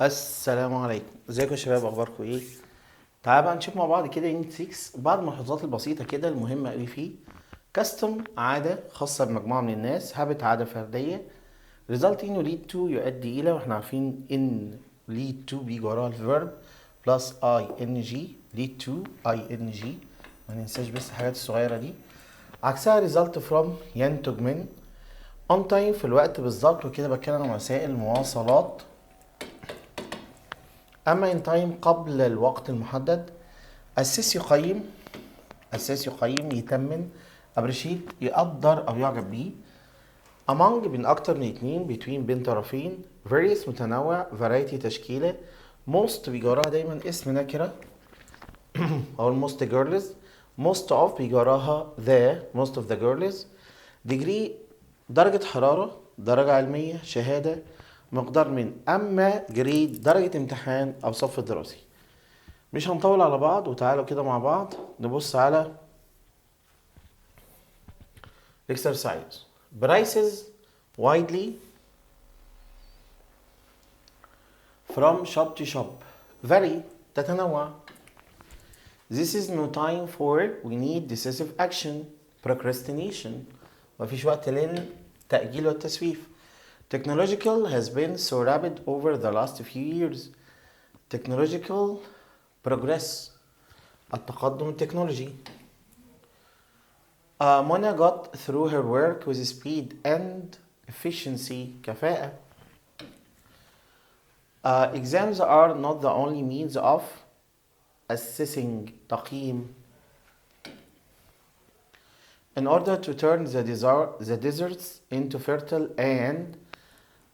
السلام عليكم، ازيكم يا شباب؟ اخباركم ايه؟ تعالى بقى نشوف مع بعض كده يونت 6 بعض الملحوظات البسيطه كده المهمه قوي فيه. كاستم عاده خاصه بمجموعه من الناس، هابت عاده فرديه. result in lead to يؤدي الى، واحنا عارفين ان lead to بيجي وراها الفيرب بلس ing lead to ing. ما ننساش بس الحاجات الصغيره دي. عكسها result from ينتج من. on time في الوقت بالظبط، وكده بتكلم عن وسائل المواصلات. أما in time قبل الوقت المحدد. assess يقيم، يتمن. appreciate يقدر أو يعجب بيه. among بين أكتر من اتنين، between بين طرفين. various متنوع، variety تشكيلة. most بيجي وراها دايما اسم نكرة أو most girls. most of بيجي وراها most of the girls. degree درجة حرارة، درجة علمية، شهادة، مقدار من. أما جريد درجة امتحان أو صف دراسي. مش هنطول على بعض، وتعالوا كده مع بعض نبص على exercise. prices widely from shop to shop. vary تتنوع. this is no time for we need decisive action. procrastination مفيش وقت للتأجيل والتسويف. technological has been so rapid over the last few years. technological progress التقدم التكنولوجي. Mona got through her work with speed and efficiency كفاءة. Exams are not the only means of assessing تقييم. In order to turn the deserts into fertile and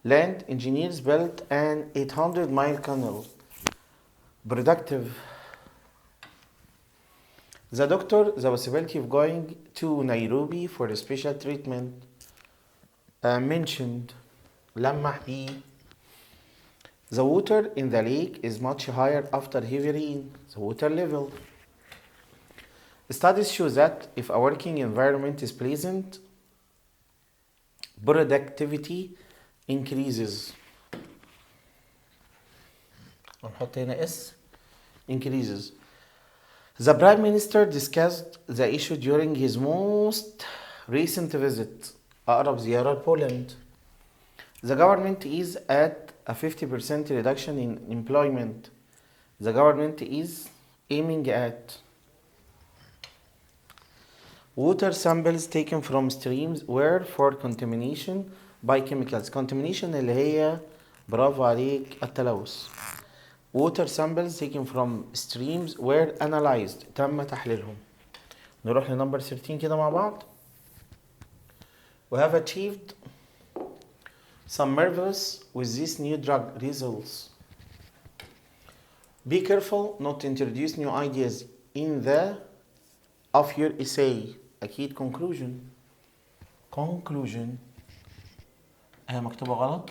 land, engineers built an 800-mile canal. Productive. The doctor, the possibility of going to Nairobi for a special treatment. Mentioned. لمح بيه. The water in the lake is much higher after heavy rain. The water level. Studies show that if a working environment is pleasant, productivity increases. ونحط هنا S. Increases. The Prime Minister discussed the issue during his most recent visit. أقرب زيارة لبولند. The government is at a 50% reduction in employment. The government is aiming at. Water samples taken from streams were for contamination by chemicals. Contamination اللي هي برافو عليك التلوث. Water samples taken from streams were analyzed. تم تحليلهم. نروح لنمبر 13 كده مع بعض. We have achieved some marvelous with this new drug results. Be careful not to introduce new ideas in the of your essay. أكيد conclusion هي مكتوبة غلط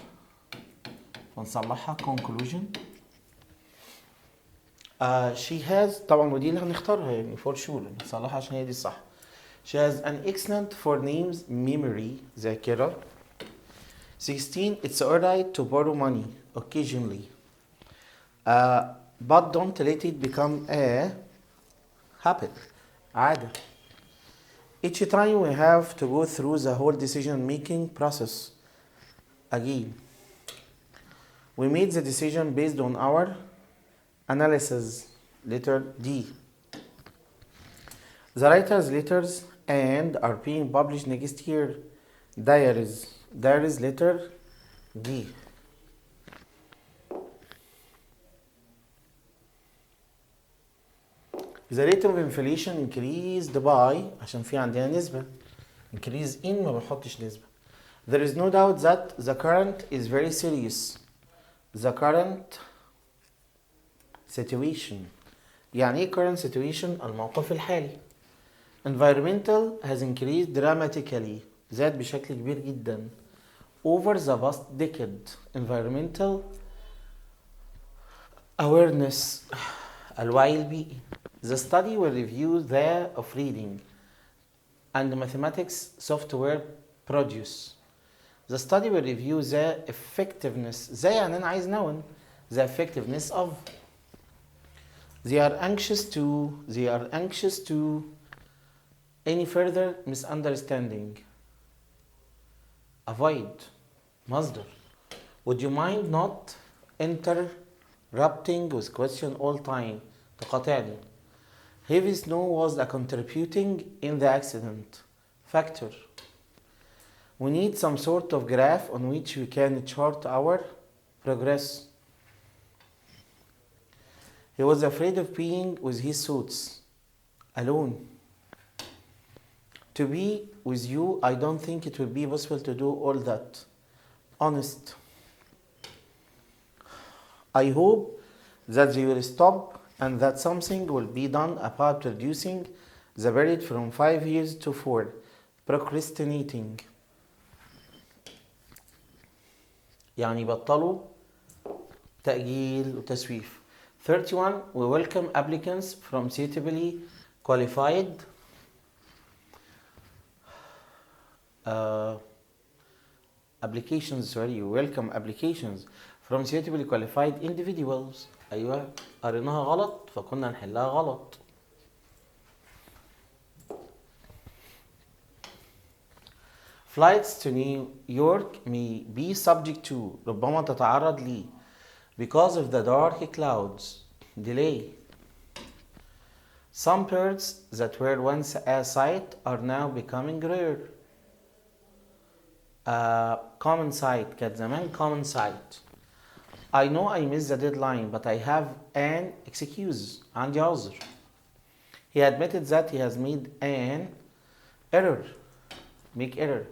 فنصلحها. conclusion. she has طبعا ودي اللي هنختارها يعني for sure نصلحها عشان هي دي الصح. she has an excellent for names memory ذاكرة. 16 it's alright to borrow money occasionally. But don't let it become a habit عادة. Each time we have to go through the whole decision making process again. We made the decision based on our analysis. Letter D. The writer's letters and are being published next year. Diaries. Letter D. The rate of inflation increased by عشان في عندنا نسبة. Increase in ما بنحطش نسبة. There is no doubt that the current is very serious. The current situation. يعني ايه current situation؟ الموقف الحالي. Environmental has increased dramatically. زاد بشكل كبير جدا. Over the past decade. Environmental awareness. الوعي البيئي. The study will review the of reading and mathematics software produce. The study will review the effectiveness. زي يعني أنا عايز نون. the effectiveness of. They are anxious to any further misunderstanding. Avoid. مصدر. Would you mind not interrupting with question all time? تقاطعني. Heavy snow was a contributing in the accident. Factor. We need some sort of graph on which we can chart our progress. He was afraid of being with his suits alone. To be with you, I don't think it will be possible to do all that. Honest. I hope that they will stop and that something will be done about reducing the period from 5 years to 4. Procrastinating. يعني بطلوا تأجيل وتسويف. 31. We welcome applicants from suitably qualified we welcome applications from suitably qualified individuals. أيوة قريناها غلط فكنا نحلها غلط. Flights to New York may be subject to ربما تتعرض لي because of the dark clouds. Delay. Some birds that were once a sight are now becoming rare. Common sight. كانت زمان common sight. I know I missed the deadline but I have an excuse. عندي عذر. He admitted that he has made an error. Make error.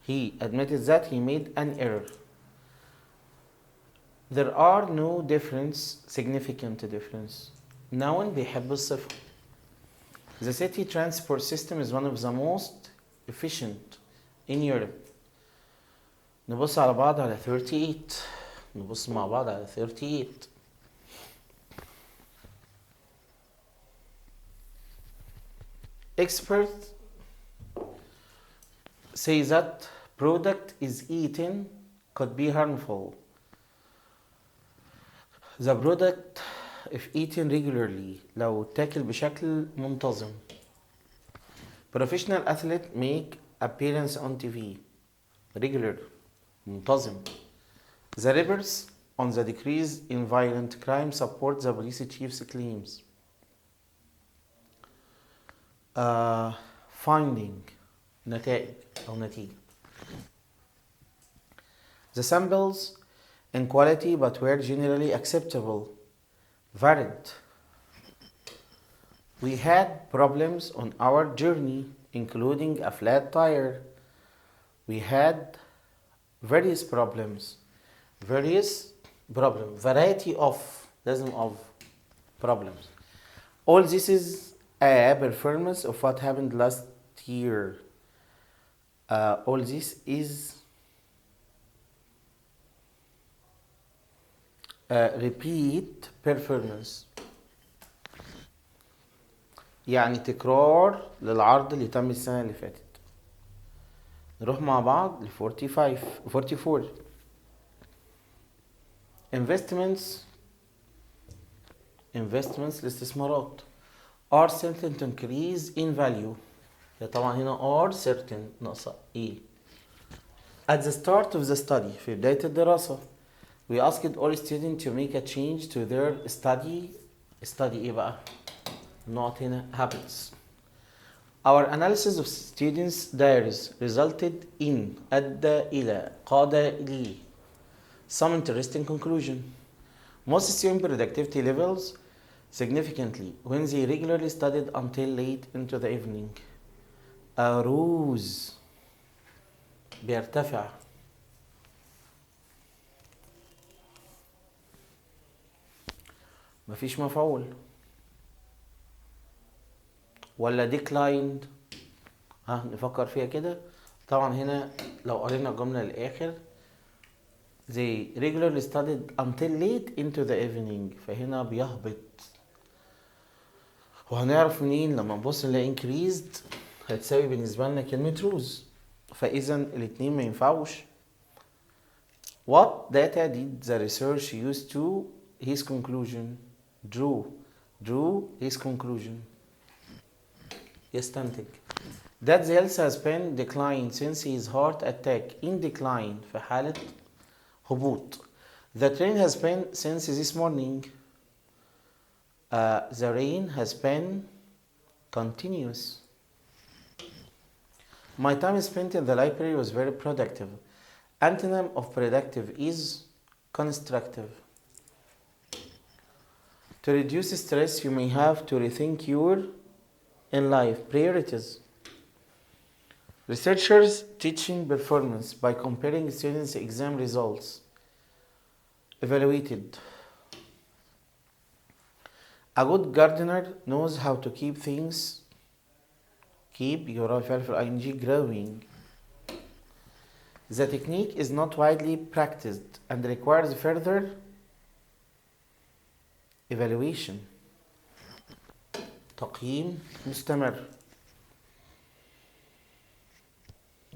He admitted that he made an error. There are no significant difference. Noun بيحب الصفة. The city transport system is one of the most efficient in Europe. نبص على بعض على 38. نبص مع بعض على 38. Experts say that product is eaten could be harmful. The product if eaten regularly لو تاكل بشكل منتظم. Professional athlete make appearance on TV. Regular. منتظم. The reports on the decrease in violent crime support the police chief's claims. Finding. نتائج أو نتيجة. The samples in quality but were generally acceptable. Varied. We had problems on our journey, including a flat tire. We had various problems. Variety of, doesn't of problems. All this is a performance of what happened last year. All this is repeat performance. يعني تكرار للعرض اللي تم السنة اللي فاتت. نروح مع بعض ل 44. Investments الاستثمارات are certain to increase in value. طبعا هنا are certain ناقصة E. At the start of the study في بداية الدراسة we asked all students to make a change to their study إيه بقى؟ not هنا habits. Our analysis of students' diaries resulted in أدى إلى قاد إلى some interesting conclusion. Most student productivity levels significantly when they regularly studied until late into the evening. أروز بيرتفع. مفيش مفعول ولا declined. نفكر فيها كده. طبعا هنا لو قرينا الجملة للآخر they regularly studied until late into the evening فهنا بيهبط. وهنعرف منين؟ لما نبص نلاقي increased هتساوي بالنسبة لنا كلمة rose. فإذا الاتنين ما ينفعوش. What data did the research use to his conclusion? Drew his conclusion. يستنتج. That the health has been declined since his heart attack. In decline في حالة هبوط. The train has been since this morning. The rain has been continuous. My time spent in the library was very productive. Antonym of productive is constructive. To reduce stress, you may have to rethink your in life priorities. Researchers teaching performance by comparing students' exam results. Evaluated. A good gardener knows how to keep things growing. The technique is not widely practiced and requires further evaluation. تقييم مستمر.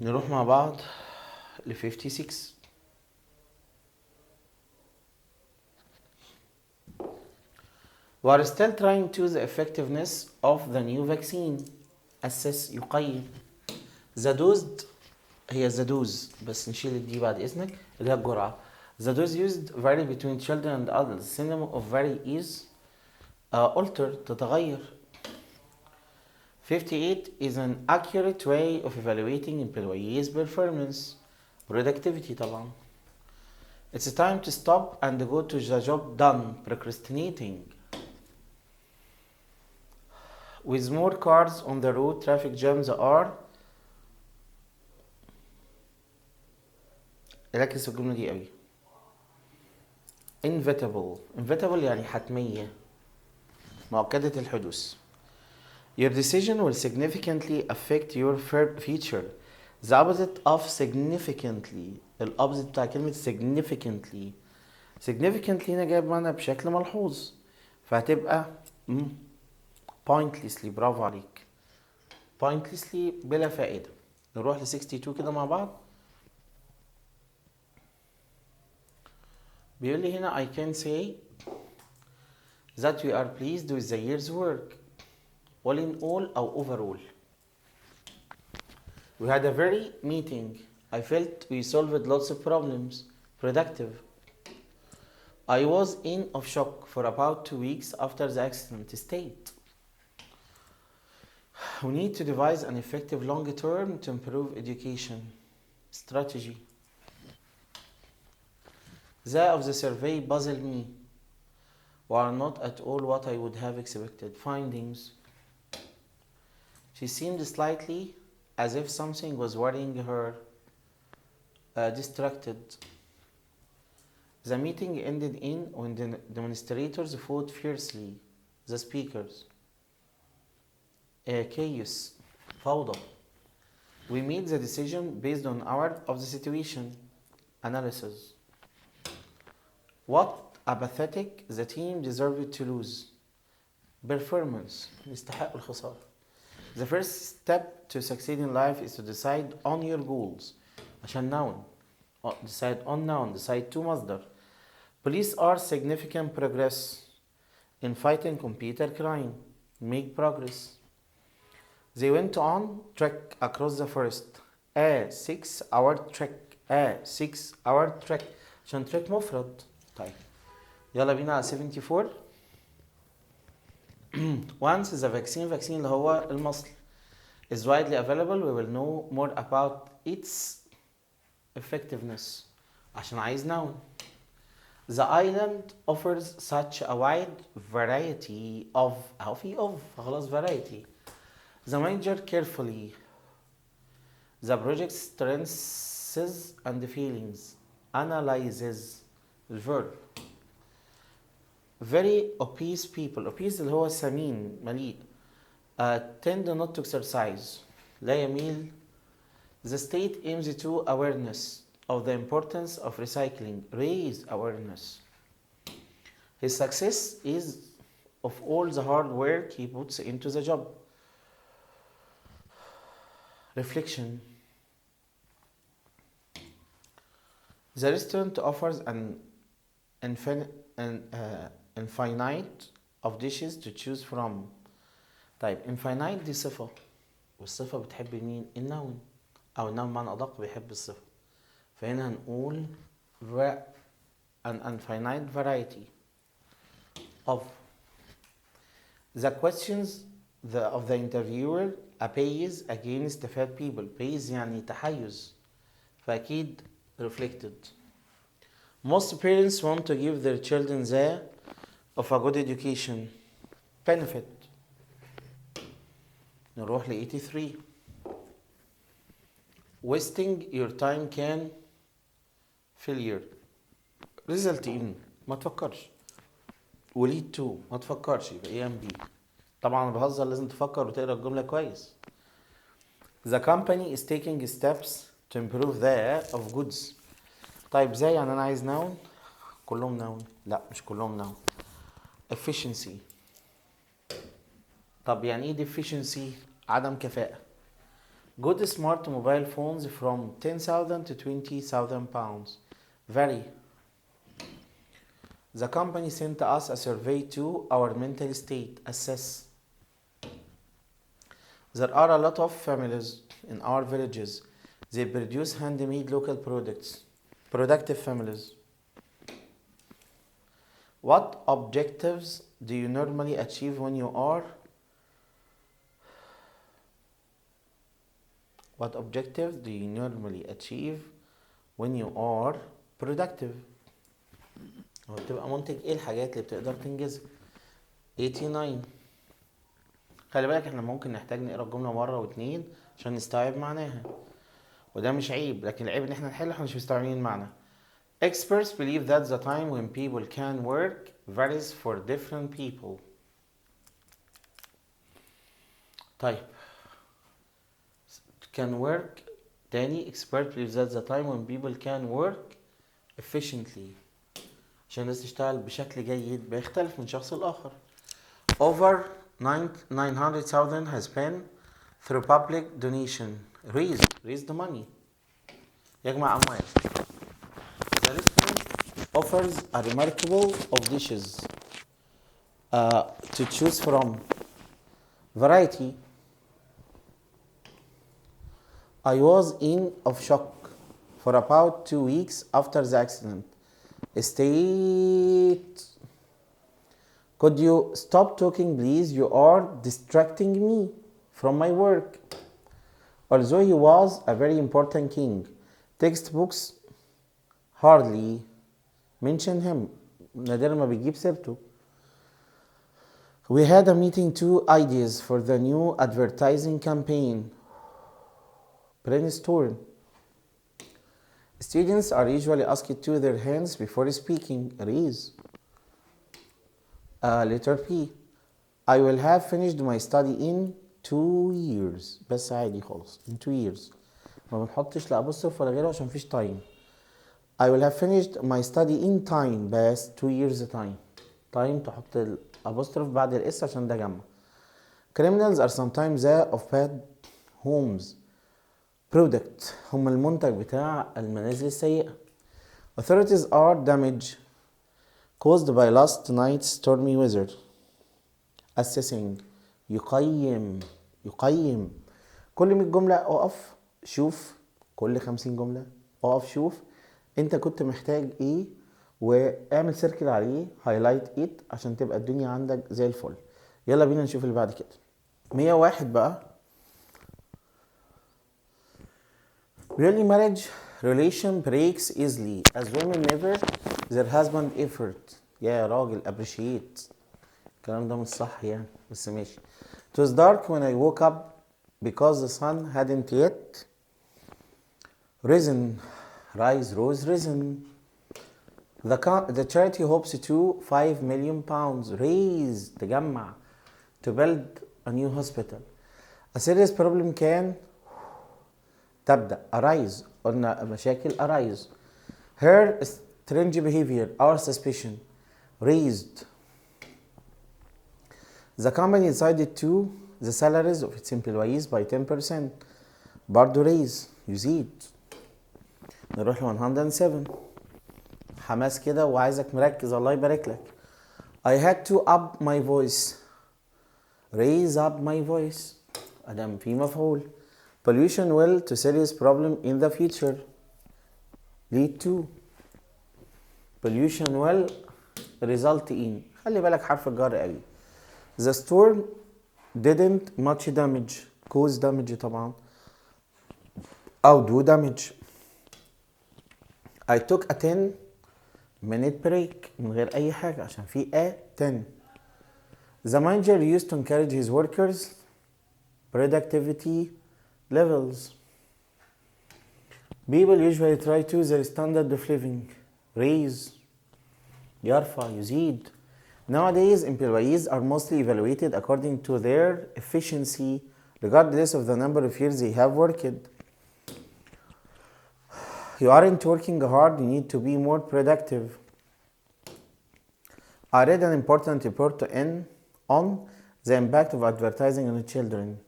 نروح مع بعض ل 56. We are still trying to the effectiveness of the new vaccine. Assess يقيم. The dosed هي the dose بس نشيل الدي بعد إذنك اللي هي الجرعة. The dose used vary between children and adults. Synonym of vary is alter تتغير. 58 is an accurate way of evaluating employees' performance. Productivity طبعا. It's time to stop and go to the job done. Procrastinating. With more cars on the road, traffic jams are. ركز في الجملة دي قوي. Inevitable يعني حتمية مؤكدة الحدوث. Your decision will significantly affect your future. The opposite of significantly. الopposite بتاع كلمة significantly هنا جايب معنى بشكل ملحوظ فهتبقى pointlessly. برافو عليك. pointlessly بلا فائدة. نروح ل 62 كده مع بعض. بيقول لي هنا I can say that we are pleased with the year's work. All in all أو overall. We had a very meeting. I felt we solved lots of problems. Productive. I was in of shock for about 2 weeks after the accident. State. We need to devise an effective long term to improve education. Strategy. The of the survey puzzled me. Were not at all what I would have expected. Findings. She seemed slightly as if something was worrying her. Distracted. The meeting ended when the demonstrators fought fiercely. The speakers. Chaos. فوضى. We made the decision based on of the situation. Analysis. What apathetic the team deserved to lose. Performance. يستحق الخسارة. The first step to succeed in life is to decide on your goals. عشان noun. Decide on noun. Decide to مصدر. Police are significant progress in fighting computer crime. Make progress. They went on trek across the forest. A 6-hour trek. A 6-hour trek. عشان trek مفرد. طيب يلا بينا على 74. Once the vaccine اللي هو المصل is widely available, we will know more about its effectiveness. عشان عايز noun. The island offers such a wide variety of خلاص variety. The manager carefully. The project's strengths and feelings. Analyzes. الverb. Very obese people. Obese اللي هو سمين مليء. Tend not to exercise. لا يميل. The state aims to awareness of the importance of recycling. Raise awareness. His success is of all the hard work he puts into the job. Reflection. The restaurant offers infinite of dishes to choose from. طيب infinite دي صفة، والصفة بتحب مين؟ النون، أو النون بمعنى أدق بيحب الصفة. فهنا هنقول an infinite variety of. The questions of the interviewer appease against fat people. appease يعني تحيز، فأكيد reflected. Most parents want to give their children the of a good education. benefit. نروح ل 83. wasting your time can failure result in ما تفكرش، و lead to ما تفكرش، يبقى A and B. طبعا انا بهزر، لازم تفكر وتقرا الجملة كويس. The company is taking steps to improve the of goods. طيب زي يعني انا عايز noun، كلهم noun؟ لا مش كلهم noun. efficiency. طب يعني ايه deficiency؟ عدم كفاءة. good smart mobile phones from 10,000 to 20,000 pounds. very. The company sent us a survey to our mental state. assess. There are a lot of families in our villages. They produce handmade local products. productive families. What objectives do you normally achieve when you are What objectives do you normally achieve when you are productive؟ هو بتبقى منتج ايه الحاجات اللي بتقدر تنجزها؟ 89. خلي بالك احنا ممكن نحتاج نقرا الجمله مره واتنين عشان نستوعب معناها، وده مش عيب، لكن العيب ان احنا نحل احنا مش مستوعبين المعنى. Experts believe that the time when people can work varies for different people. طيب can work تاني. expert believes that the time when people can work efficiently عشان الناس تشتغل بشكل جيد بيختلف من شخص لآخر. over 900,000 has been through public donation. raised the money، يجمع أموال. The restaurant offers a remarkable of dishes to choose from. variety. I was in of shock for about 2 weeks after the accident. State. Could you stop talking please? You are distracting me from my work. Although he was a very important king, textbooks hardly mention him. نادر ما بيجيب سيرته. We had a meeting, 2 ideas for the new advertising campaign. brainstorm. Students are usually asked to their hands before speaking. raise. letter P. I will have finished my study in 2 years. بس عادي خالص in 2 years، ما بنحطش لا apostrophe ولا غيره عشان مفيش time. I will have finished my study in time بس 2 years time تحط الابوستروف بعد الاس عشان ده جمع. Criminals are sometimes of bad homes. product هم المنتج بتاع المنازل السيئة. authorities are damage caused by last night's stormy weather. assessing يقيم. كل 100 جملة اقف شوف، كل 50 جملة اقف شوف انت كنت محتاج ايه واعمل سيركل عليه هايلايت ات عشان تبقى الدنيا عندك زي الفل. يلا بينا نشوف اللي بعد كده. 101 بقى. Really marriage relation breaks easily as women never their husband effort. يا راجل appreciate. الكلام ده مش صح يعني بس ماشي. It was dark when I woke up because the sun hadn't yet risen. rose risen. The charity hopes to 5 million pounds raise تجمع to build a new hospital. A serious problem can تبدأ arise. قلنا مشاكل arise. Her strange behavior, our suspicion, raised. The company decided to the salaries of its employees by 10%. برضو raise يزيد. نروح ل 107. حماس كده وعايزك مركز، الله يبارك لك. I had to up my voice. Raise up my voice. أدام في مفعول. Pollution will to serious problem in the future. Lead to. Pollution will result in. خلي بالك حرف الجر قوي. The storm didn't much damage. Cause damage طبعا. أو do damage. I took a 10-minute break من غير أي حاجة عشان في a 10. The manager used to encourage his workers productivity levels. People usually try to their standard of living. Raise. يرفع يزيد. Nowadays, employees are mostly evaluated according to their efficiency regardless of the number of years they have worked. You aren't working hard, you need to be more productive. I read an important report on the impact of advertising on children.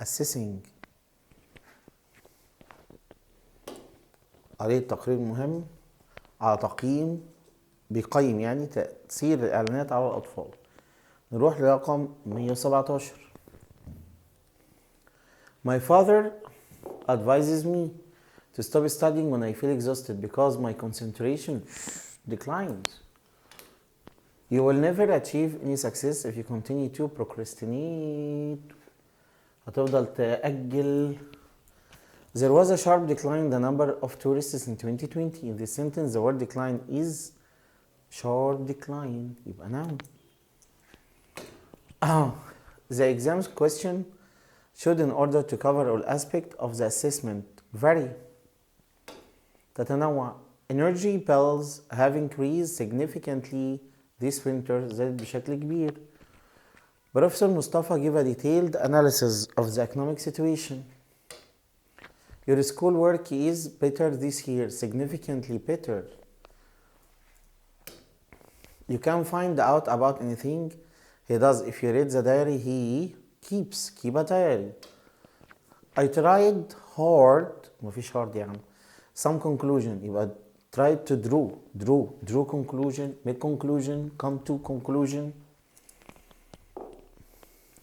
Assessing. قريت تقرير مهم على تقييم، بيقيم يعني تأثير الإعلانات على الأطفال. نروح لرقم 117. My father advises me to stop studying when I feel exhausted because my concentration declines. You will never achieve any success if you continue to procrastinate. هتفضل تأجل. There was a sharp decline in the number of tourists in 2020. In this sentence, the word decline is sharp decline. يبقى noun. The exam's question should, in order to cover all aspects of the assessment, vary. تتنوع. Energy bills have increased significantly this winter. زادت بشكل كبير. Professor Mustafa gave a detailed analysis of the economic situation. Your schoolwork is better this year, significantly better. You can find out about anything he does if you read the diary he keeps. Keep a diary. I tried hard. مفيش hard يعني. Some conclusion. يبقى tried to drew conclusion, make conclusion, come to conclusion.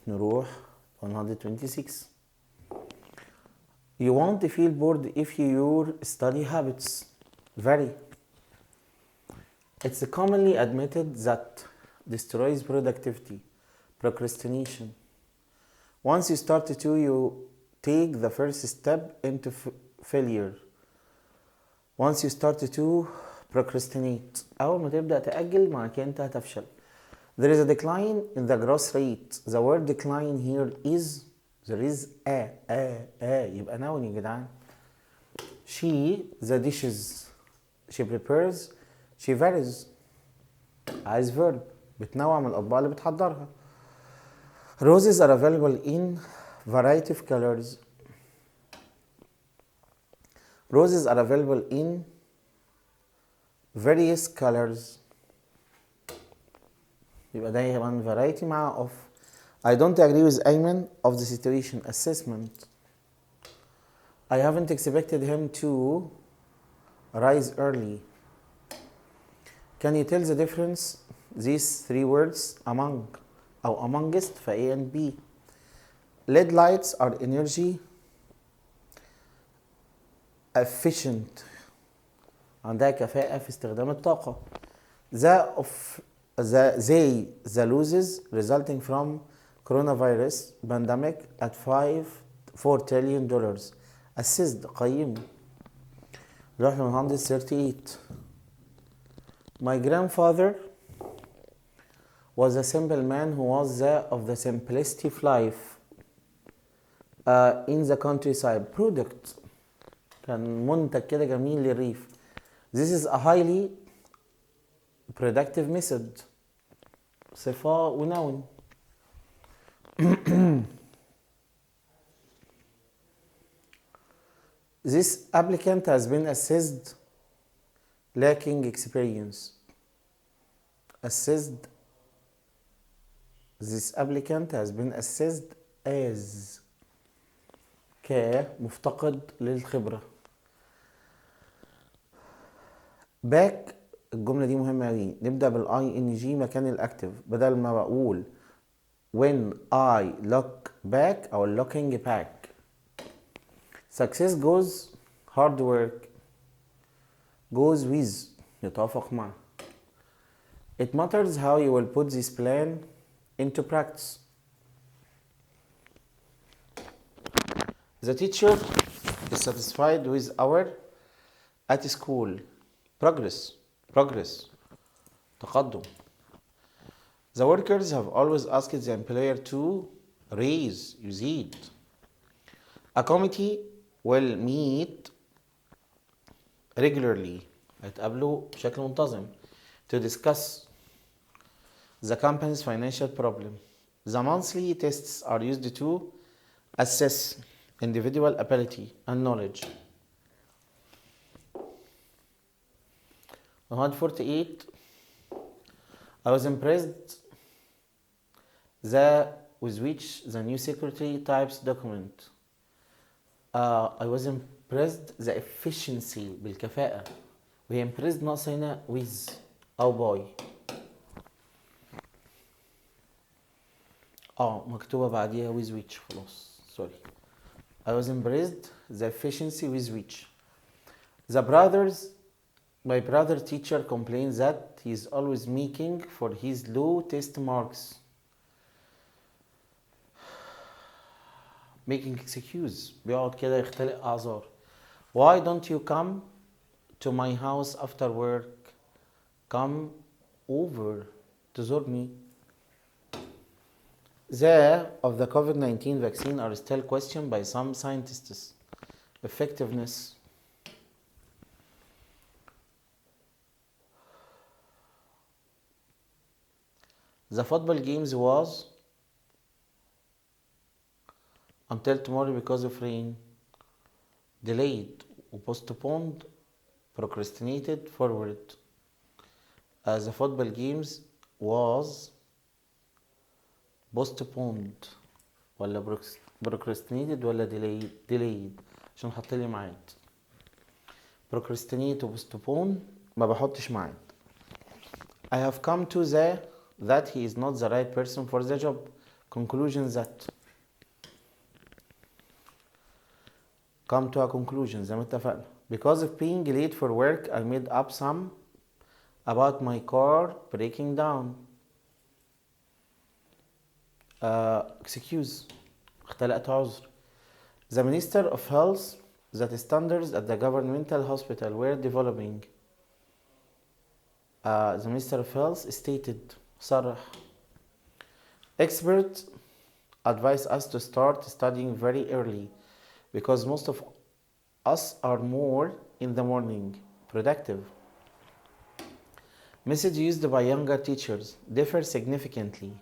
نروح 126. You won't feel bored if your study habits vary. It's commonly admitted that destroys productivity, procrastination. Once you start to, you take the first step into failure. Once you start to procrastinate, أول ما تبدأ تأجل معنى كده أنت هتفشل. There is a decline in the growth rate. The word decline here is, there is يبقى noun يا جدعان. She the dishes she prepares, she varies. عايز verb بتنوع من الأطباق اللي بتحضرها. Roses are available in variety of colors. Roses are available in various colors. يبقى دايما variety مع of. I don't agree with Ayman of the situation assessment. I haven't expected him to rise early. Can you tell the difference these three words among أو amongst for A and B? LED lights are energy efficient. عندها كفاءة في استخدام الطاقة. The losses resulting from coronavirus pandemic at $4 trillion. Assessed قيم. نروح ل 138. My grandfather was a simple man who was of the simplicity of life in the countryside. Product كان منتج كده جميل للريف. This is a highly productive method. صفة ونون. This applicant has been assessed lacking experience. Assessed. This applicant has been assessed as كمفتقد للخبرة. باك، الجملة دي مهمة أوي. نبدأ بالاي ان جي مكان الاكتف، بدل ما بقول when I look back أو looking back. success goes hard work goes with يتوافق مع. it matters how you will put this plan into practice. the teacher is satisfied with our at school progress تقدم. the workers have always asked the employer to raise يزيد. a committee will meet regularly هيتقابلوا بشكل منتظم to discuss the company's financial problem. the monthly tests are used to assess individual ability and knowledge. 148 I was impressed with which the new secretary types document. I was impressed the efficiency بالكفاءة، وهي impressed ناقص هنا with أو by. مكتوبة بعديها with which خلاص sorry. I was impressed the efficiency with which. My brother teacher complains that he is always making for his low test marks. making excuse بيقعد كده يختلق أعذار. why don't you come to my house after work? come over تزورني. the of the COVID-19 vaccine are still questioned by some scientists. effectiveness. the football games was until tomorrow because of rain. delayed postponed procrastinated forward. the football games was postponed ولا procrastinated ولا delayed عشان حط لي ميعاد. procrastinate و postpone ما بحطش ميعاد. I have come to that he is not the right person for the job. conclusion that come to a conclusion زي ما اتفقنا. because of being late for work I made up some about my car breaking down. excuse اختلقت عذر. the minister of health that standards at the governmental hospital were developing. the minister of health stated صرح. experts advise us to start studying very early because most of us are more in the morning productive. message used by younger teachers differ significantly.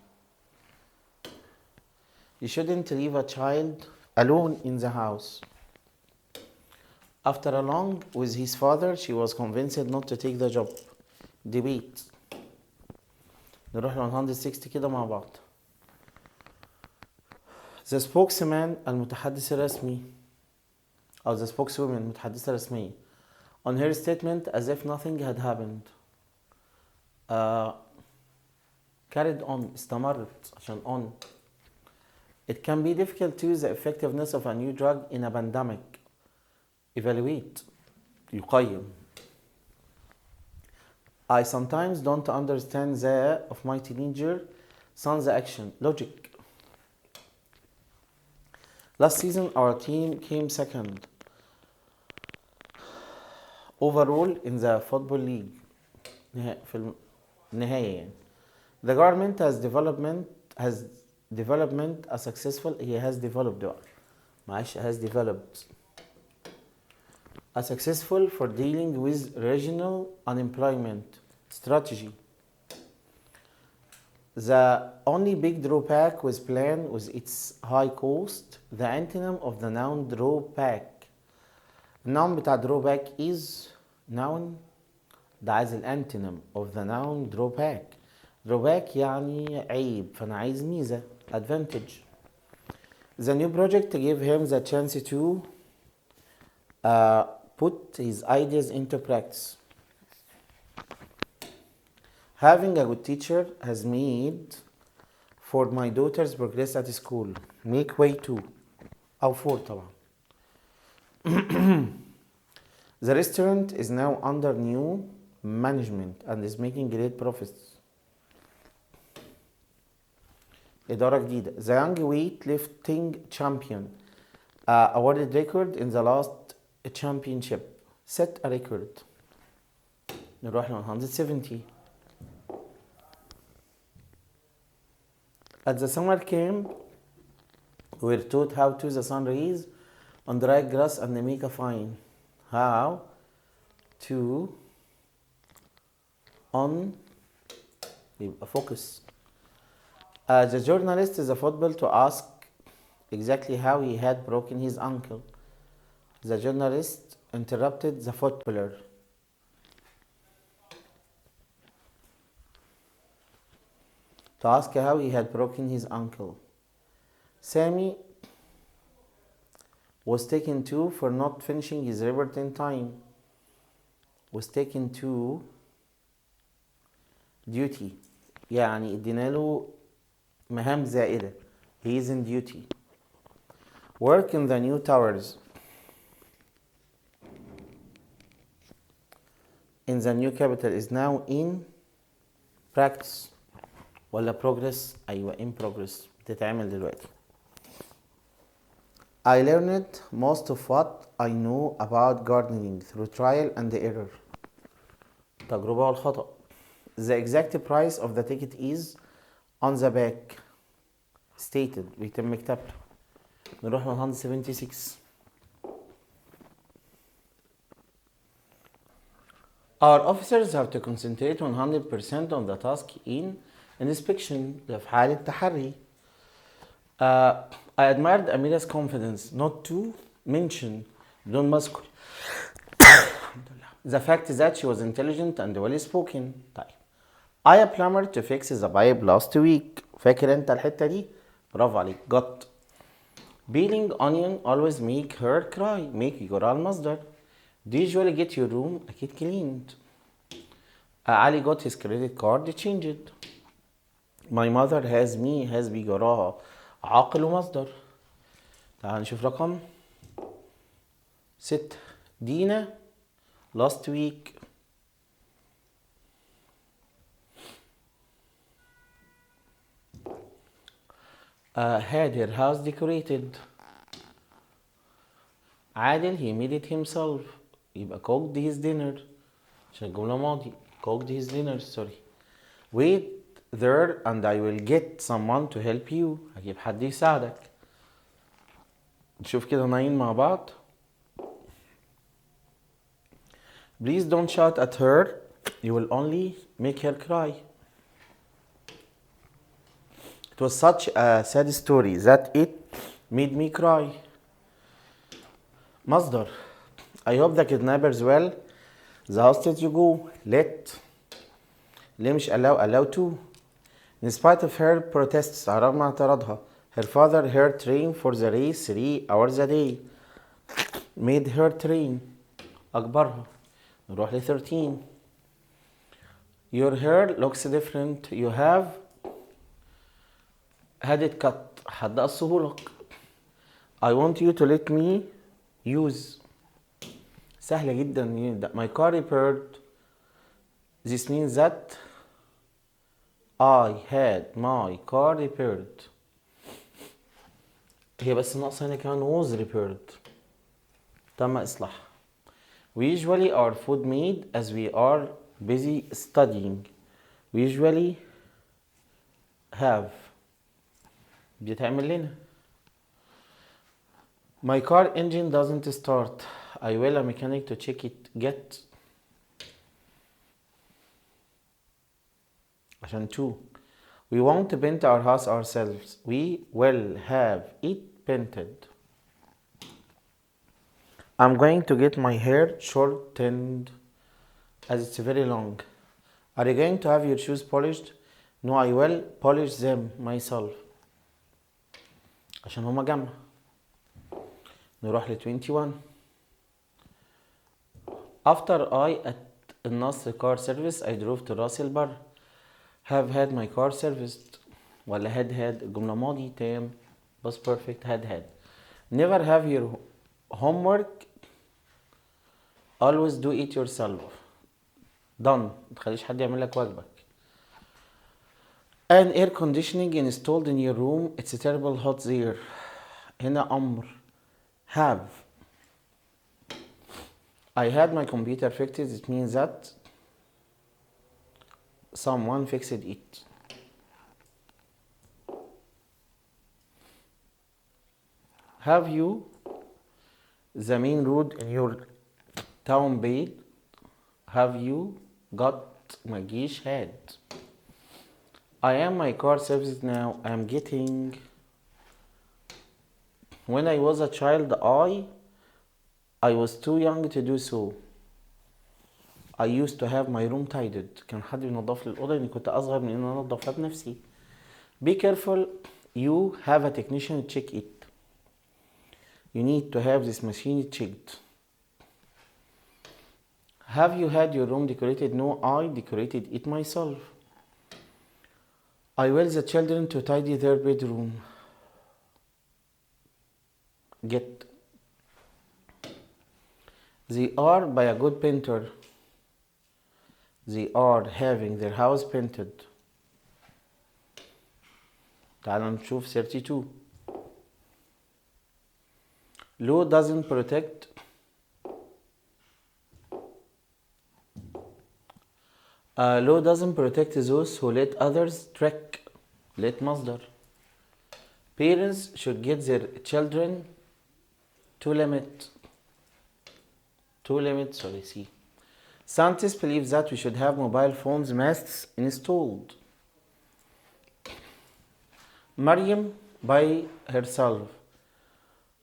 you shouldn't leave a child alone in the house. after along with his father she was convinced not to take the job. debate. نروح ل 160 كده مع بعض. the spokesman المتحدث الرسمي أو the spokeswoman المتحدثة الرسمية on her statement as if nothing had happened. carried on استمرت عشان on. it can be difficult to use the effectiveness of a new drug in a pandemic. evaluate يقيم. I sometimes don't understand the of my teenager son's action. logic. last season our team came second overall in the football league. في النهاية يعني. the government has development a successful he has developed معلش has developed a successful for dealing with regional unemployment strategy. the only big drawback with plan was its high cost. the antonym of the noun drawback. النون بتاع drawback is noun. ده عايز الانتونيم of the noun drawback. drawback يعني عيب فانا عايز ميزة advantage. The new project gave him the chance to put his ideas into practice. Having a good teacher has made for my daughter's progress at school. Make way to أو for طبعا. The restaurant is now under new management and is making great profits. إدارة جديدة. The young weightlifting champion awarded record in the last championship. Set a record. نروح ل 170. At the summer camp, we were taught how to use the sun rays on dry grass and make a fine. How to on يبقى focus. The journalist is a football to ask exactly how he had broken his ankle. The journalist interrupted the footballer. To ask how he had broken his ankle. Sammy was taken to for not finishing his report in time. Was taken to duty. يعني ادينا له مهام زائدة. He is in duty. Work in the new towers. In the new capital is now in practice. ولا progress. أيوة in progress. بتتعمل دلوقتي. I learned most of what I know about gardening through trial and error. تجربة والخطأ. The exact price of the ticket is on the back. Stated. بيتم كتابته. نروح ل 176. Our officers have to concentrate 100% on the task in inspection. ده في حالة تحري. I admired Amira's confidence not to mention بدون ما أذكر the fact that she was intelligent and well spoken. طيب I a plumber to fix the pipe last week. فاكر انت الحتة دي؟ برافو عليك. got peeling onion always make her cry. make يجر على المصدر. Do you usually get your room أكيد cleaned. Ali got his credit card changed. My mother has me has بيجراها عاقل ومصدر. تعال نشوف رقم 6. دينا last week had her house decorated. عادل he made it himself. يبقى cooked his dinner عشان الجملة ماضي. cooked his dinner sorry. Wait there and I will get someone to help you. هجيب حد يساعدك. نشوف كده 9 مع بعض. Please don't shout at her. You will only make her cry. It was such a sad story that it made me cry. مصدر. I hope the kidnappers well. The hostage you go. Let. ليه مش allow to. In spite of her protests على رغم اعتراضها. Her father her train for the race 3 hours a day. Made her train. أجبرها. نروح ل 13. Your hair looks different. You have had it cut. حد قصهولك. I want you to let me use. سهلة جدا. My car repaired. This means that I had my car repaired. هي بس ناقصة هنا كمان was repaired. تم إصلاحها. We usually our food made as we are busy studying. We usually have. بيتعمل لنا. My car engine doesn't start. I will a mechanic to check it. Get. عشان two. We won't paint our house ourselves. We will have it painted. I'm going to get my hair shortened as it's very long. Are you going to have your shoes polished? No, I will polish them myself. عشان هما جمع. نروح ل 21. After I at النصر car service I drove to راس البر. Have had my car serviced ولا had الجملة ماضي تام بس perfect had. Never have your homework. Always do it yourself. done. متخليش حد يعمل لك واجبك. An air conditioning installed in your room. It's terrible hot there. هنا أمر. Have. I had my computer fixed. It means that someone fixed it. Have you the main road in your town paid? Have you got مجيش had. I am my car service now. I am getting. When I was a child, I was too young to do so. I used to have my room tidied. كان حد ينظف لي الأوضة لأني كنت أصغر من إن أنا أنظفها بنفسي. Be careful. You have a technician check it. You need to have this machine checked. Have you had your room decorated? No, I decorated it myself. I will the children to tidy their bedroom. Get. They are by a good painter. They are having their house painted. تعال نشوف 32. Law doesn't protect. Law doesn't protect those who let others trick. Let مصدر. Parents should get their children to limit. See. Scientists believe that we should have mobile phones masts installed. Maryam by herself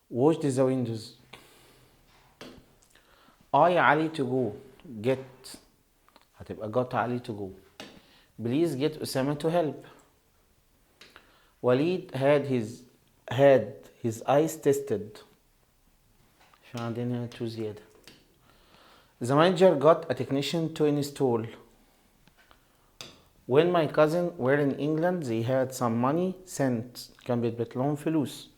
washed the windows. I Ali to go. Get. هتبقى got Ali to go. Please get Usama to help. Walid had his eyes tested. عشان عندنا تو زيادة. The manager got a technician to install. When my cousin were in England, they had some money sent. كان بيتبت لهم فلوس.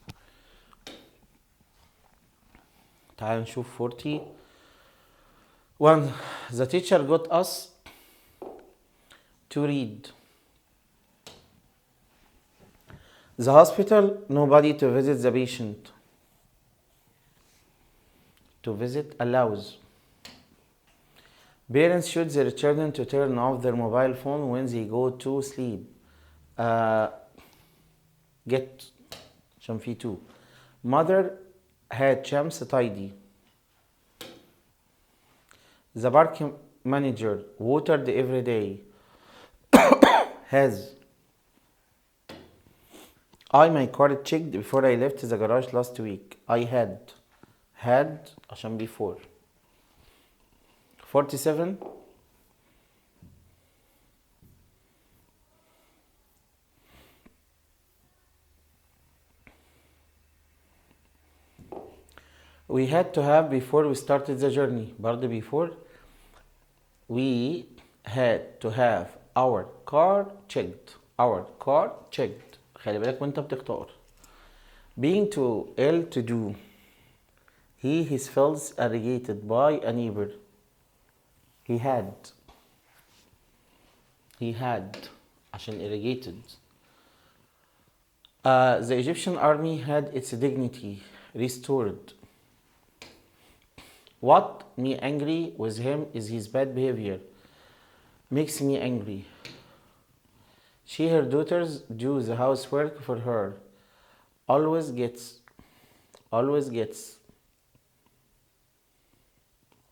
تعال نشوف 40. One, the teacher got us to read. The hospital, nobody to visit the patient. To visit allows. Parents should their children to turn off their mobile phone when they go to sleep. Get. عشان في two. Mother had Shams tidy. The park manager watered every day. Has. I my car checked before I left the garage last week. I had عشان before. 47. We had to have before we started the journey. برضه before. We had to have our car checked. خلي بالك وانت بتختار. Being too ill to do. His fields irrigated by a neighbor. He had عشان irrigated. The Egyptian army had its dignity restored. What me angry with him is his bad behavior. Makes me angry. Her daughters do the housework for her. Always gets.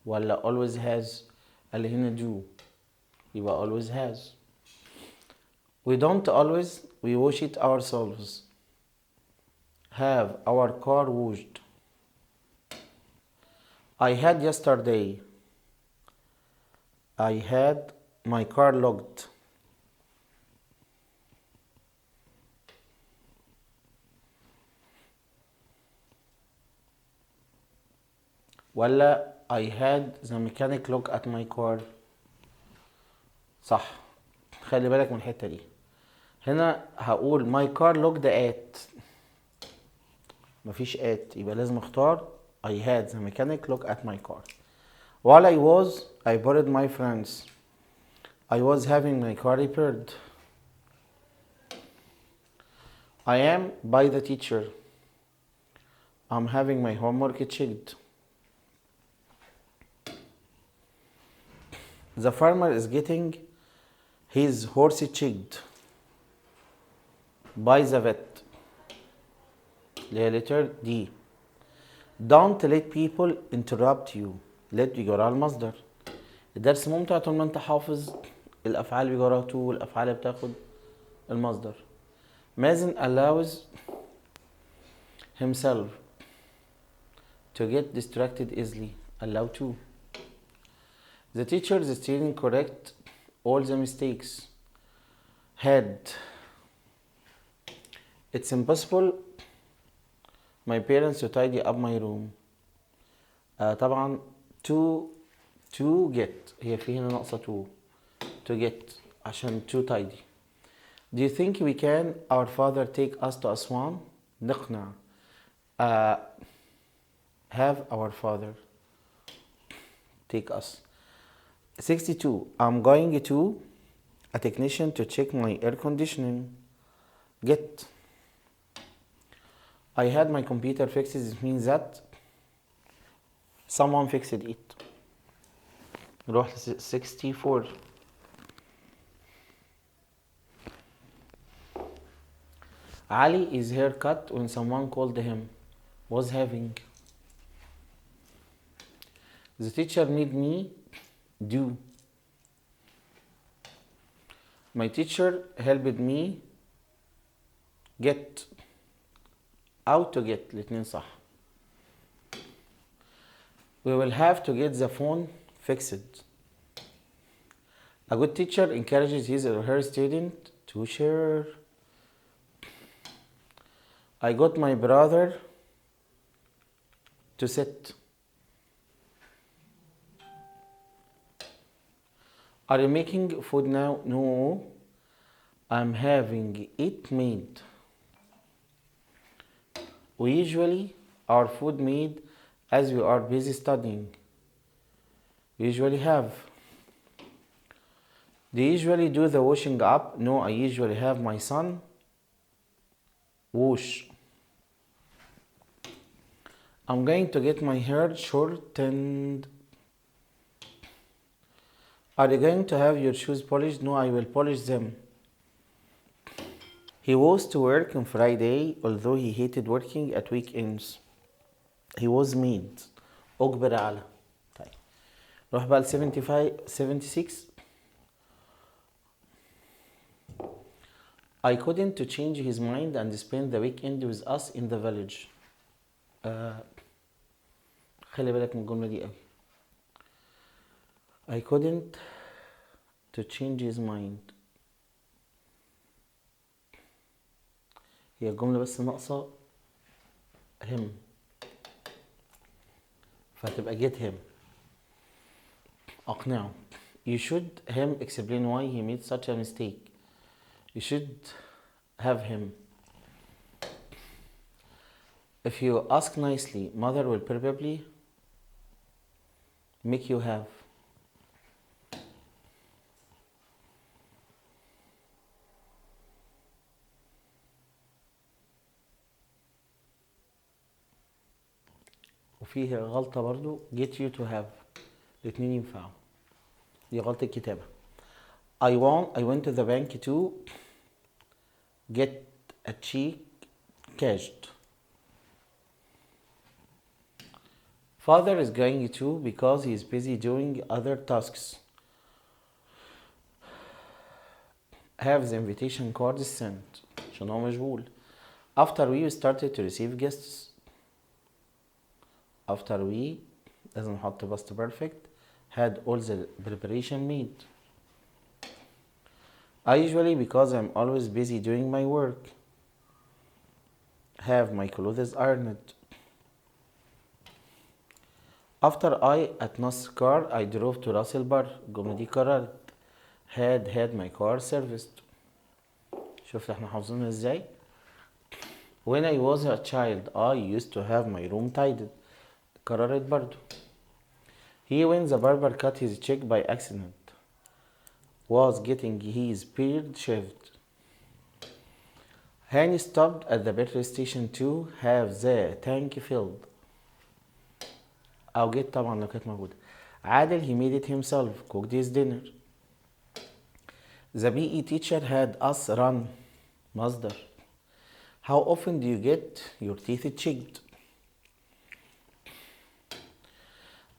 ولا always has. اللي هنا do. يبقى always has. We don't always. We wash it ourselves. Have our car washed. I had yesterday. I had my car locked. ولا I had the mechanic look at my car؟ صح. خلي بالك من الحتة دي. هنا هقول my car looked at، مفيش at، يبقى لازم اختار I had the mechanic look at my car. While I borrowed my friends. I was having my car repaired. I am by the teacher. I'm having my homework checked. The farmer is getting his horse checked by the vet. اللي هي letter D. Don't let people interrupt you. let بيجي وراها المصدر. الدرس ممتع طول ما انت حافظ الافعال بيجي وراها to، والافعال بتاخد المصدر. مازن allows himself to get distracted easily. allow to. The teacher is still correct all the mistakes. had. It's impossible my parents to tidy up my room. طبعا to get، هي في هنا ناقصة to get عشان to tidy. Do you think we can our father take us to أسوان؟ نقنع. have our father take us. 62. I'm going to a technician to check my air conditioning. Get. I had my computer fixed. It means that someone fixed it. نروح ل 64. Ali is haircut when someone called him. Was having. The teacher made me do. My teacher helped me get. out to get، الاتنين صح. We will have to get the phone fixed. A good teacher encourages his or her student to share. I got my brother to sit. Are you making food now? No, I'm having it made. We usually our food made as we are busy studying. We usually have. They usually do the washing up. No, I usually have my son wash. I'm going to get my hair shortened. Are you going to have your shoes polished? No, I will polish them. He was to work on Friday, although he hated working at weekends. He was made. أجبر على. طيب. نروح بقى ل 76. I couldn't to change his mind and spend the weekend with us in the village. خلي بالك من الجملة دي قوي. I couldn't to change his mind. هي الجملة بس ناقصة him، فهتبقى get him. أقنعه. You should him explain why he made such a mistake. You should have him. If you ask nicely, mother will probably make you have. وفيه غلطة برضو get you to have، الاتنين ينفعوا، دي غلطة كتابة. I went to the bank to get a check cashed. Father is going to because he is busy doing other tasks. Have the invitation card sent عشان هو مشغول. After we started to receive guests. After we لازم نحط past perfect had all the preparation made. I usually because I'm always busy doing my work. Have my clothes ironed. After I at نصر car I drove to راس البر. الجملة دي قررت. had my car serviced. شوف احنا حافظينها ازاي. When I was a child I used to have my room tidied. قررت برضو. He when the barber cut his cheek by accident was getting his beard shaved. Hani stopped at the petrol station to have the tank filled. أو get طبعا لو كانت موجودة. عادل he made it himself cooked his dinner. The PE teacher had us run مصدر. How often do you get your teeth checked?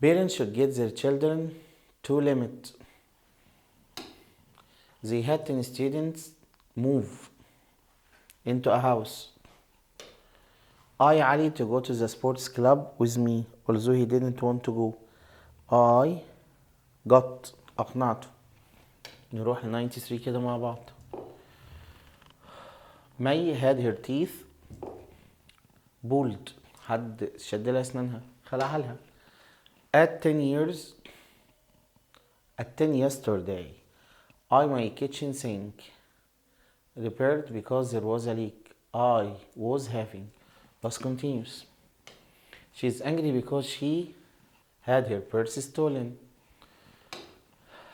Parents should get their children to limit. They had 10 students move into a house. I Ali to go to the sports club with me although he didn't want to go. I got أقنعته. نروح ل 93 كده مع بعض. May had her teeth pulled. حد شد لها أسنانها خلعها لها. At 10 years at 10 yesterday I my kitchen sink repaired because there was a leak. I was having past continuous. She's angry because she had her purse stolen.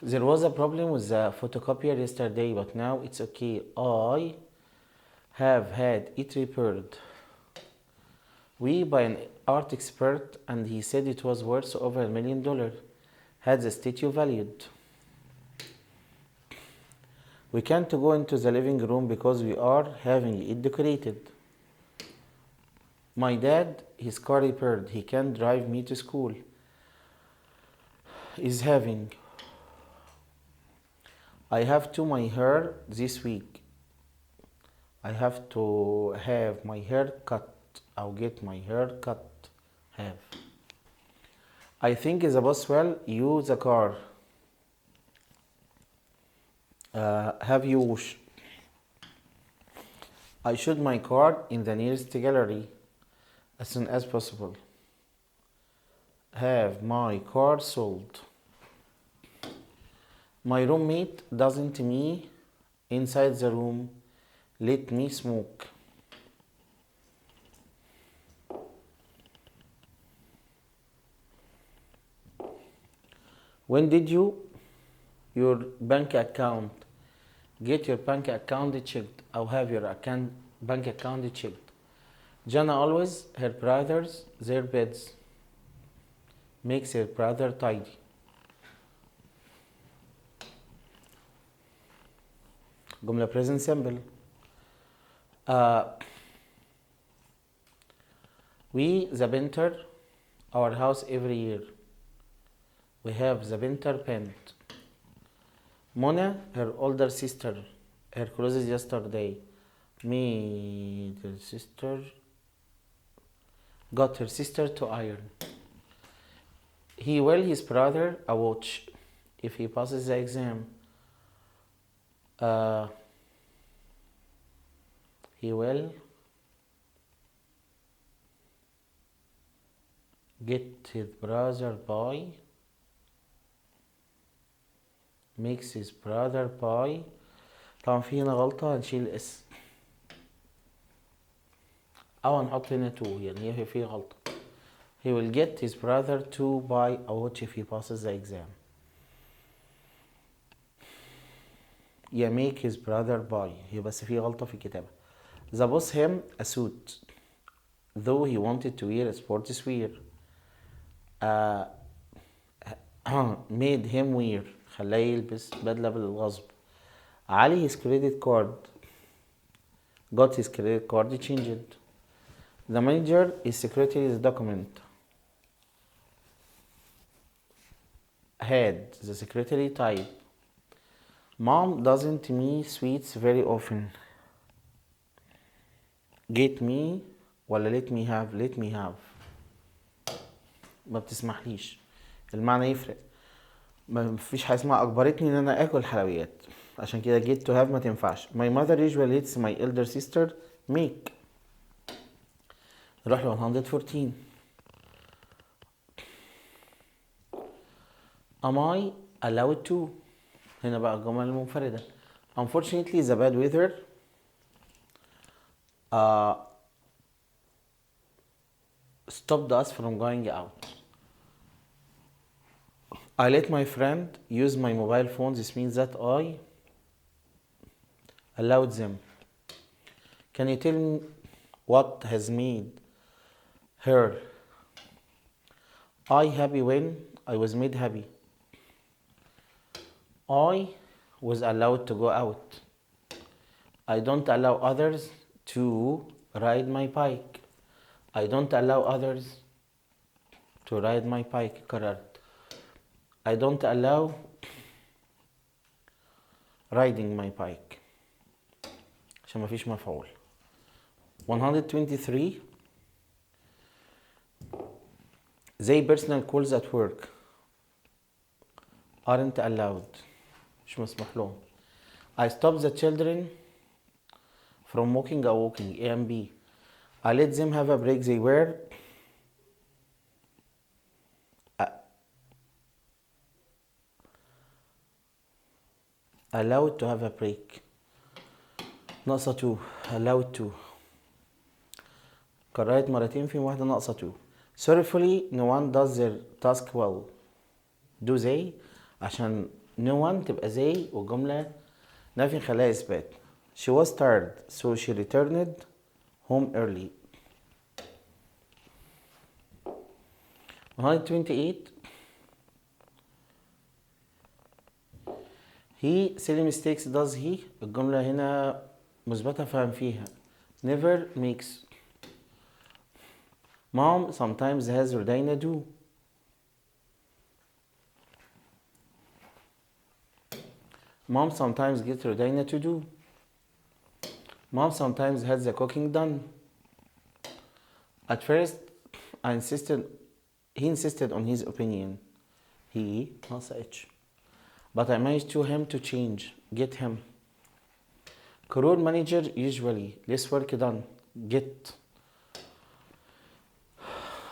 There was a problem with the photocopier yesterday but now it's okay. I have had it repaired. We by an art expert and he said it was worth over $1 million. Had the statue valued. We can't go into the living room because we are having it decorated. My dad, his car repaired. He can't drive me to school. Is having. I have to my hair this week. I have to have my hair cut. I'll get my hair cut. Have. I think the boss will use the car. Have you wash. I should my car in the nearest gallery as soon as possible. Have my car sold. My roommate doesn't me inside the room let me smoke. When did your bank account get your bank account checked or have your bank account checked? Jana always her brothers their beds makes her brother tidy. جملة present simple. We the painter our house every year. We have the painter paint. Mona, her older sister, her closest yesterday. Me, the sister, got her sister to iron. He will his brother a watch if he passes the exam. He will get his brother buy makes his brother buy. طبعا في هنا غلطة هنشيل اس أو هنحط هنا to يعني هي في غلطة. He will get his brother to buy a watch if he passes the exam. يا make his brother buy هي بس في غلطة في الكتابة. The boss him a suit though he wanted to wear a sports wear. Made him wear خلاه يلبس بدلة بالغصب. علي his credit card got his credit card changed. The manager is secretary's document. Had the secretary type. Mom doesn't me sweets very often. Get me ولا let me have. Let me have ما بتسمحليش. المعنى يفرق. ما فيش حاجه اسمها اجبرتني ان انا اكل حلويات عشان كده get to have ما تنفعش. My mother usually lets my elder sister make. نروح ل 114. am I allowed to؟ هنا بقى الجمل المنفردة. Unfortunately the bad weather stopped us from going out. I let my friend use my mobile phone. This means that I allowed them. Can you tell me what has made her I happy when I was made happy? I was allowed to go out. I don't allow others to ride my bike. I don't allow others to ride my bike. قررت. I don't allow riding my bike عشان مفيش مفعول. 123 They personal calls at work aren't allowed. مش مسموح لهم. I stop the children from walking or walking. A and B. I let them have a break. They were allowed to have a break. ناقصة 2 allowed to. قررت مرتين في واحدة ناقصة 2. Sorrowfully no one does their task well. Do they عشان no one تبقى زي والجملة نافي خلاها إثبات. She was tired so she returned home early. 128 He silly mistakes does he. الجملة هنا مثبتة فهم فيها. Never makes. Mom sometimes has Rodina do. Mom sometimes gets Rodina to do. Mom sometimes has the cooking done. At first, he insisted on his opinion. He, ناقصة H. But I managed to him to change, get him. Career manager usually, less work done, get.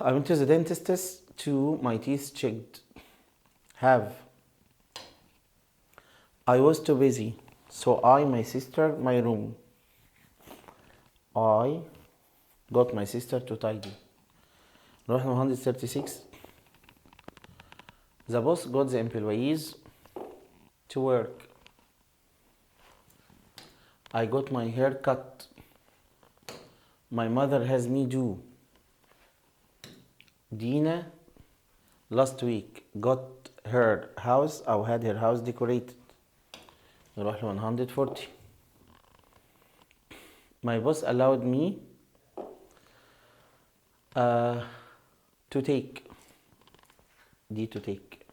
I went to the dentist to my teeth checked. Have. I was too busy, so my sister, my room. I got my sister to tidy. نروح 136. The boss got the employees to work. I got my hair cut. My mother has me do. Dina last week got her house أو had her house decorated. نروح ل 140. My boss allowed me to take. دي to take.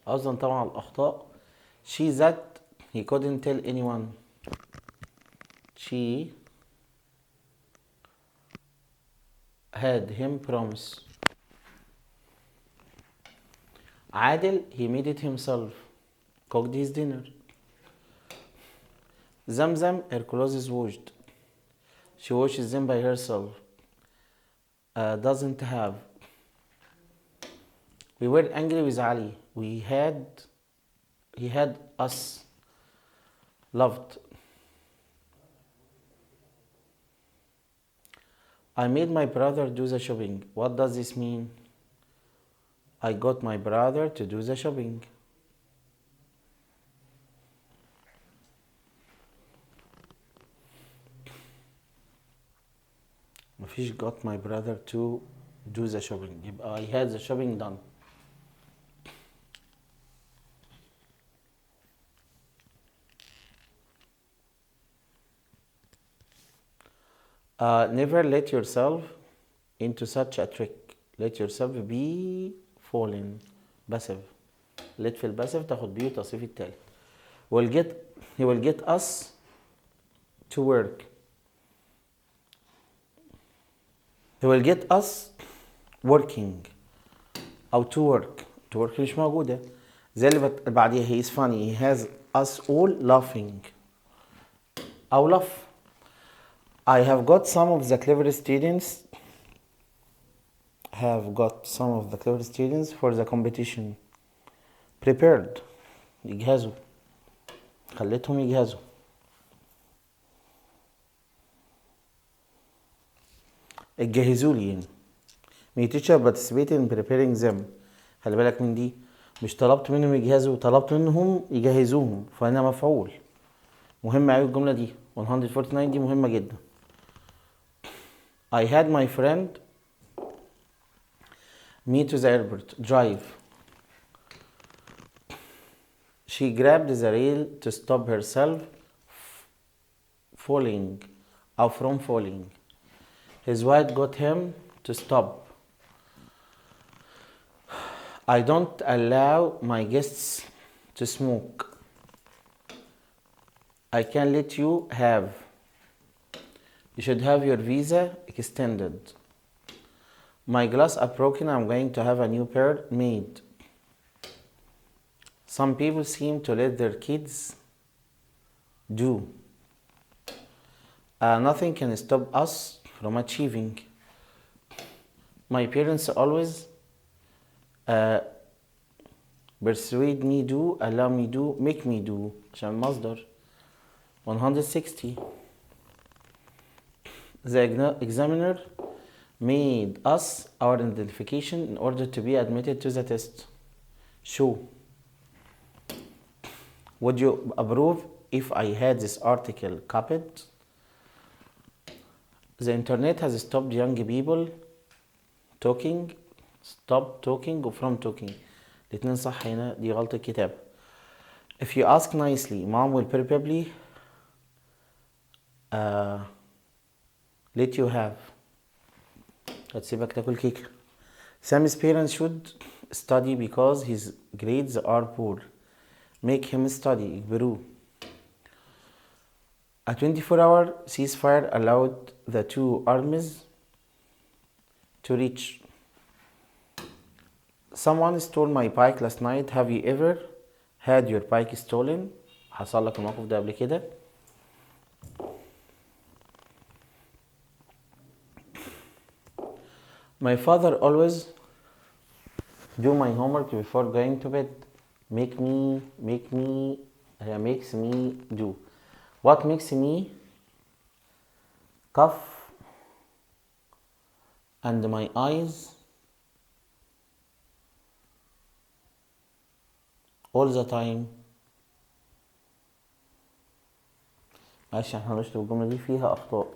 أصلا طبعا الأخطاء. She that he couldn't tell anyone. She had him promise. عادل he made it himself. Cooked his dinner. Zamzam her clothes is washed. She washes them by herself. Doesn't have. We were angry with Ali. He had us loved. I made my brother do the shopping. What does this mean? I got my brother to do the shopping. مفيش got my brother to do the shopping. يبقى I had the shopping done. Never let yourself into such a trick. Let yourself be fallen. passive. let في الباسيف تاخد بيه وتصريف التالت. He will get us to work. He will get us working أو to work. to work مش موجودة. زي اللي بعديها he is funny. He has us all laughing أو laugh. I have got some of the clever students for the competition. prepared يجهزوا، خليتهم يجهزوا. اتجهزوا لي يعني. My teacher participated in preparing them. خلي بالك من دي، مش طلبت منهم يجهزوا، طلبت منهم يجهزوهم، فأنا مفعول. مهمة أوي الجملة دي. 149 دي مهمة جدا. I had my friend me to the airport drive. She grabbed the rail to stop herself falling أو from falling. His wife got him to stop. I don't allow my guests to smoke. I can let you have. You should have your visa extended. My glass are broken. I'm going to have a new pair made. Some people seem to let their kids do. Nothing can stop us from achieving. My parents always persuade me do, allow me do, make me do. عشان المصدر. 160. The examiner made us our identification in order to be admitted to the test. Show. Would you approve if I had this article copied? The internet has stopped young people talking. Stop talking from talking. الاتنين صح هنا، دي غلطة كتابة. If you ask nicely, mom will probably let you have. هتسيبك تاكل كيكة. Sam's parents should study because his grades are poor. Make him study. إجبروه. A 24-hour ceasefire allowed the two armies to reach. Someone stole my bike last night. Have you ever had your bike stolen? حصل لك الموقف ده قبل كده؟ My father always do my homework before going to bed. Makes me do. What makes me cough and my eyes all the time. معلش احنا هنشطب الجملة دي فيها أخطاء.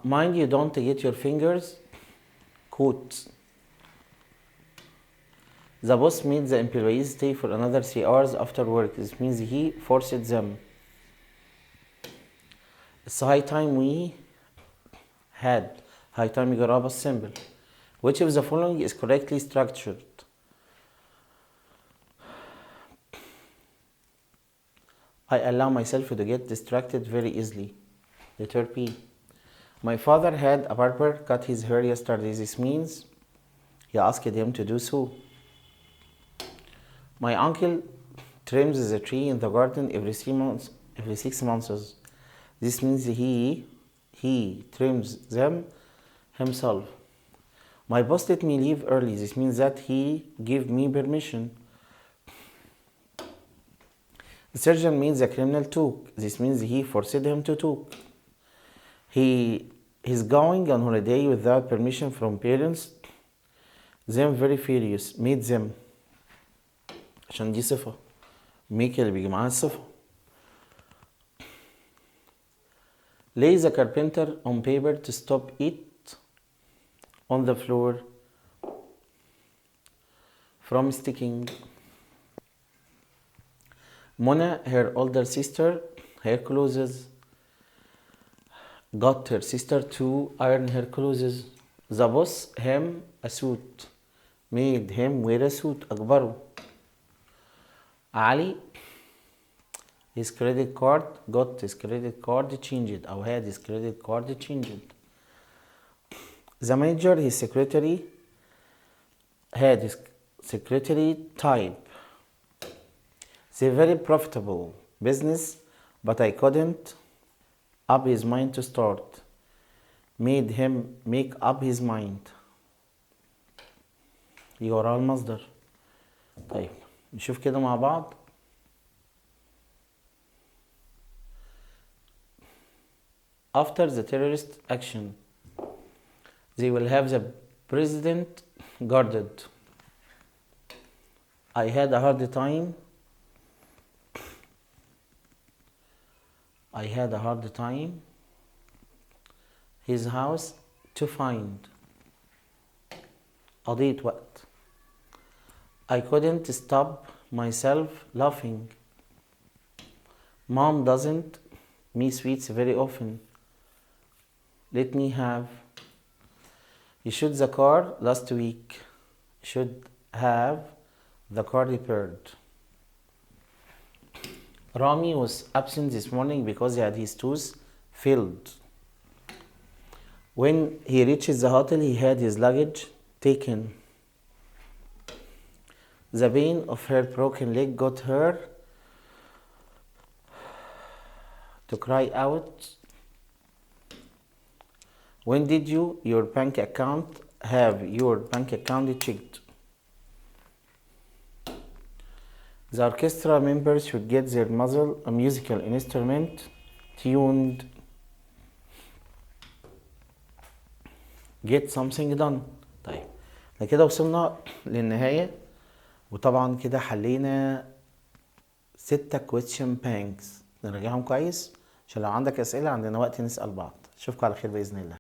Mind you don't get your fingers caught. The boss made the employees stay for another 3 hours after work. This means he forced them. It's high time we had. High time يجربها بس simple. Which of the following is correctly structured? I allow myself to get distracted very easily. Letter P. My father had a barber cut his hair yesterday. This means he asked him to do so. My uncle trims the tree in the garden every 6 months. This means he trims them himself. My boss let me leave early. This means that he gave me permission. The surgeon made the criminal talk. This means he forced him to talk. He's going on holiday without permission from parents. Them very furious. Made them. عشان دي صفة. make اللي بيجي معاها الصفة. Lay the carpenter on paper to stop it on the floor from sticking. Mona, her older sister, her clothes. Got her sister to iron her clothes. The boss him a suit. Made him wear a suit. أجبره. Ali, his credit card got his credit card changed أو had his credit card changed. The manager, his secretary, had his secretary type. It's a very profitable business, but I couldn't up his mind to start. Made him make up his mind. يورا المصدر. طيب نشوف كده مع بعض. After the terrorist action, they will have the president guarded. I had a hard time. I had a hard time his house to find. قضيت وقت. I couldn't stop myself laughing. Mom doesn't me sweets very often. Let me have. You should the car last week. Should have the car repaired. Rami was absent this morning because he had his tooth filled. When he reached the hotel, he had his luggage taken. The pain of her broken leg got her to cry out. When did your bank account have your bank account checked? The orchestra members should get their muzzle a musical instrument tuned. Get something done. طيب احنا كده وصلنا للنهاية، وطبعا كده حلينا 6 question banks. نراجعهم كويس عشان لو عندك أسئلة عندنا وقت نسأل بعض. أشوفكم على خير بإذن الله.